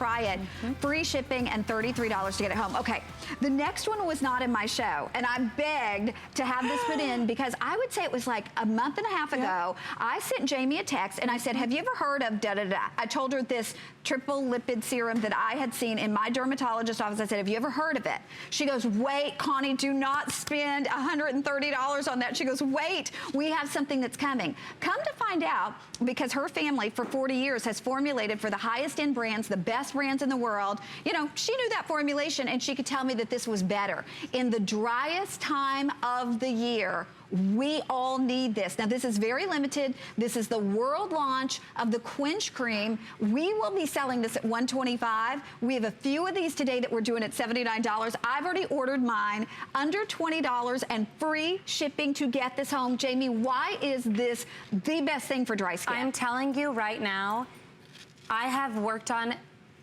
Try it. Free shipping and $33 to get it home. Okay, the next one was not in my show, and I begged to have this put in because I would say it was like a month and a half ago. I sent Jamie a text and I said, have you ever heard of da-da-da? I told her this triple lipid serum that I had seen in my dermatologist office. I said, have you ever heard of it? She goes, wait, Connie, do not spend $130 on that. She goes, wait, we have something that's coming. Come to find out, because her family for 40 years has formulated for the highest end brands, the best brands in the world. You know, she knew that formulation and she could tell me that this was better. In the driest time of the year, we all need this. Now, this is very limited. This is the world launch of the Quench Cream. We will be selling this at $125. We have a few of these today that we're doing at $79. I've already ordered mine, under $20 and free shipping to get this home. Jamie, why is this the best thing for dry skin? I'm telling you right now, I have worked on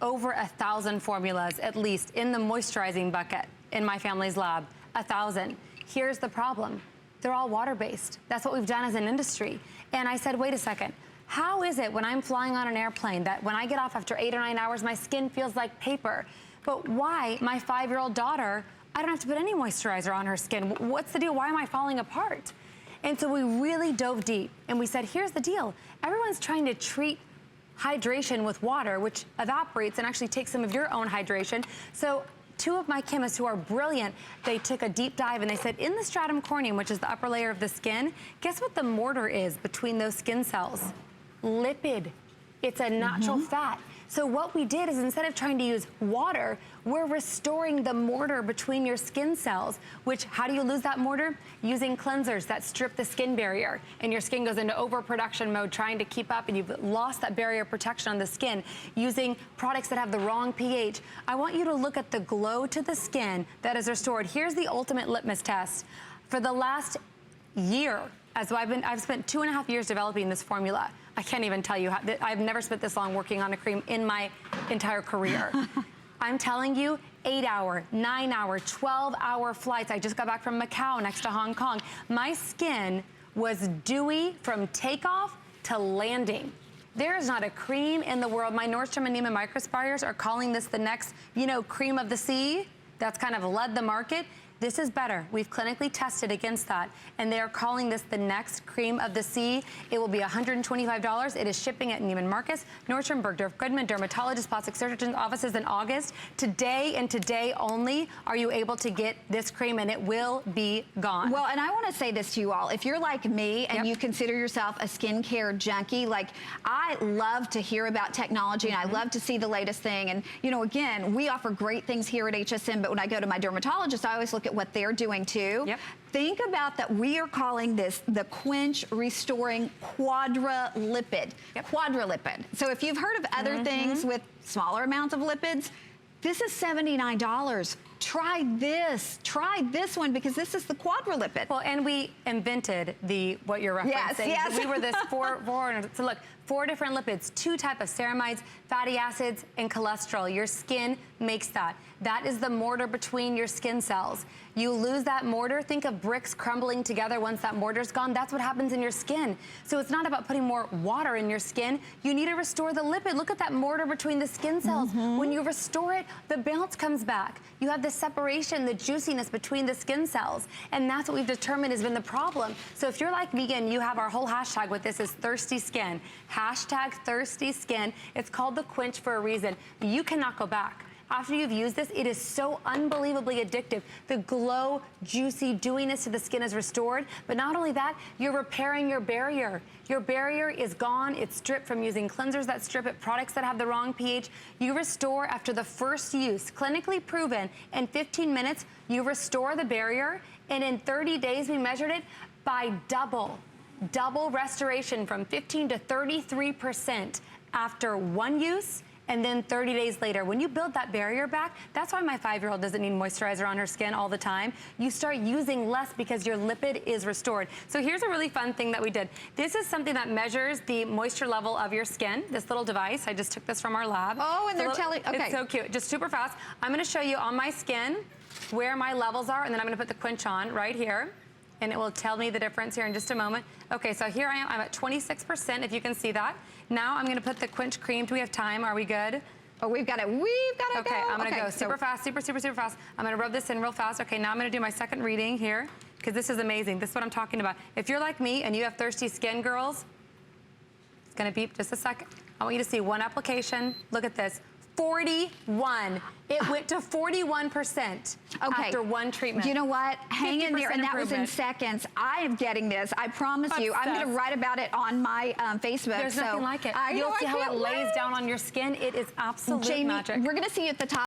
over 1,000 formulas, at least, in the moisturizing bucket in my family's lab. 1,000. Here's the problem. They're all water-based. That's what we've done as an industry. And I said, wait a second. How is it when I'm flying on an airplane that when I get off after 8 or 9 hours, my skin feels like paper? But why, my 5-year-old daughter, I don't have to put any moisturizer on her skin. What's the deal? Why am I falling apart? And so we really dove deep and we said, here's the deal. Everyone's trying to treat hydration with water, which evaporates and actually takes some of your own hydration. So 2 of my chemists who are brilliant, they took a deep dive and they said, in the stratum corneum, which is the upper layer of the skin, guess what the mortar is between those skin cells? Lipid. It's a natural fat. So what we did is, instead of trying to use water, we're restoring the mortar between your skin cells, which, how do you lose that mortar? Using cleansers that strip the skin barrier, and your skin goes into overproduction mode trying to keep up, and you've lost that barrier protection on the skin. Using products that have the wrong pH. I want you to look at the glow to the skin that is restored. Here's the ultimate litmus test. For the last year, as I've spent 2.5 years developing this formula. I can't even tell you how, I've never spent this long working on a cream in my entire career. I'm telling you, 8-hour, 9-hour, 12-hour flights. I just got back from Macau next to Hong Kong. My skin was dewy from takeoff to landing. There is not a cream in the world. My Nordstrom and Neiman Marcus buyers are calling this the next, you know, cream of the sea. That's kind of led the market. This is better. We've clinically tested against that, and they are calling this the next cream of the sea. It will be $125. It is shipping at Neiman Marcus, Nordstrom, Bergdorf Goodman, dermatologists, plastic surgeons offices in August. Today and today only are you able to get this cream, and it will be gone. Well, and I want to say this to you all. If you're like me and you consider yourself a skincare junkie, like, I love to hear about technology and I love to see the latest thing. And, you know, again, we offer great things here at HSN, but when I go to my dermatologist, I always look at what they're doing too. Think about that. We are calling this the Quench Restoring Quadrolipid. Quadrolipid. So if you've heard of other things with smaller amounts of lipids, this is $79. Try this one, because this is the quadrolipid. Well, and we invented what you're referencing. Yes. We were this so look, 4 different lipids, 2 types of ceramides, fatty acids, and cholesterol. Your skin makes that. That is the mortar between your skin cells. You lose that mortar, think of bricks crumbling together once that mortar's gone. That's what happens in your skin. So it's not about putting more water in your skin. You need to restore the lipid. Look at that mortar between the skin cells. When you restore it, the bounce comes back. You have the separation, the juiciness between the skin cells. And that's what we've determined has been the problem. So if you're like vegan, you have our whole hashtag with this is thirsty skin. Hashtag thirsty skin. It's called the Quench for a reason. You cannot go back. After you've used this, it is so unbelievably addictive. The glow, juicy dewiness to the skin is restored. But not only that, you're repairing your barrier. Your barrier is gone. It's stripped from using cleansers that strip it, products that have the wrong pH. You restore after the first use, clinically proven. In 15 minutes, you restore the barrier. And in 30 days, we measured it by double restoration from 15 to 33% after 1 use. And then 30 days later, when you build that barrier back, that's why my 5-year-old doesn't need moisturizer on her skin all the time. You start using less because your lipid is restored. So here's a really fun thing that we did. This is something that measures the moisture level of your skin, this little device. I just took this from our lab. Oh, and they're telling, okay. It's so cute, just super fast. I'm gonna show you on my skin where my levels are, and then I'm gonna put the Quench on right here. And it will tell me the difference here in just a moment. Okay, so here I am, I'm at 26%, if you can see that. Now I'm gonna put the Quench cream. Do we have time? Are we good? Oh, we've got to go. Okay, I'm gonna go super fast, super fast. I'm gonna rub this in real fast. Okay, now I'm gonna do my second reading here, because this is amazing. This is what I'm talking about. If you're like me and you have thirsty skin, girls, it's gonna beep just a second. I want you to see one application. Look at this. 41. It went to 41% after one treatment. You know what? Hang in there, and that was in seconds. I am getting this. I promise you. I'm going to write about it on my Facebook. There's nothing like it. You'll see how it lays down on your skin. It is absolute magic. Jamie, we're going to see you at the top.